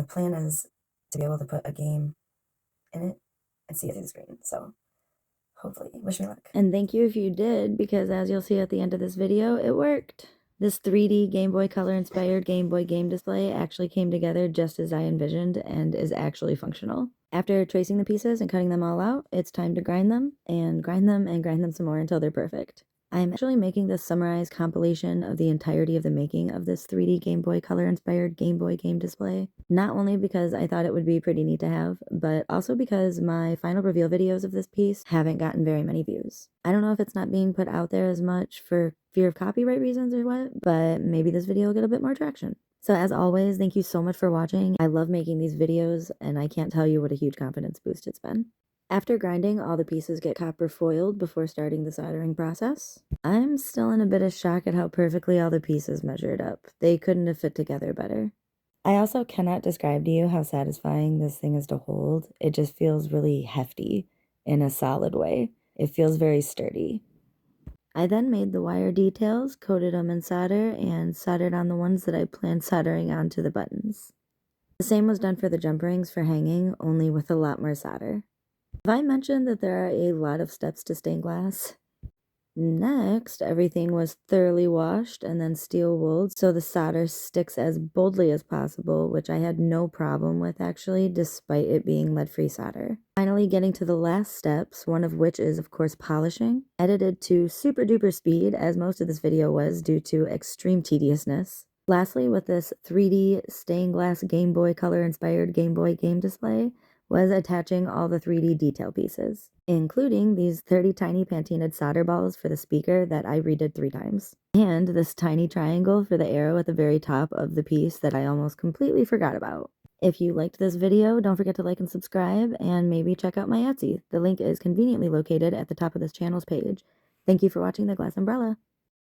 The plan is to be able to put a game in it and see it through the screen. So hopefully, wish me luck. And thank you if you did, because as you'll see at the end of this video, it worked. This 3D Game Boy Color inspired Game Boy game display actually came together just as I envisioned and is actually functional. After tracing the pieces and cutting them all out, it's time to grind them and grind them and grind them some more until they're perfect. I'm actually making this summarized compilation of the entirety of the making of this 3D Game Boy Color inspired Game Boy game display. Not only because I thought it would be pretty neat to have, but also because my final reveal videos of this piece haven't gotten very many views. I don't know if it's not being put out there as much for fear of copyright reasons or what, but maybe this video will get a bit more traction. So as always, thank you so much for watching. I love making these videos, and I can't tell you what a huge confidence boost it's been. After grinding, all the pieces get copper foiled before starting the soldering process. I'm still in a bit of shock at how perfectly all the pieces measured up. They couldn't have fit together better. I also cannot describe to you how satisfying this thing is to hold. It just feels really hefty in a solid way. It feels very sturdy. I then made the wire details, coated them in solder, and soldered on the ones that I planned soldering onto the buttons. The same was done for the jump rings for hanging, only with a lot more solder. Have I mentioned that there are a lot of steps to stained glass? Next, everything was thoroughly washed and then steel wooled so the solder sticks as boldly as possible, which I had no problem with actually, despite it being lead-free solder. Finally getting to the last steps, one of which is of course polishing, edited to super duper speed as most of this video was due to extreme tediousness. Lastly, with this 3D stained glass Game Boy Color inspired Game Boy game display, was attaching all the 3D detail pieces, including these 30 tiny patinaed solder balls for the speaker that I redid 3 times, and this tiny triangle for the arrow at the very top of the piece that I almost completely forgot about. If you liked this video, don't forget to like and subscribe, and maybe check out my Etsy. The link is conveniently located at the top of this channel's page. Thank you for watching The Glass Umbrella.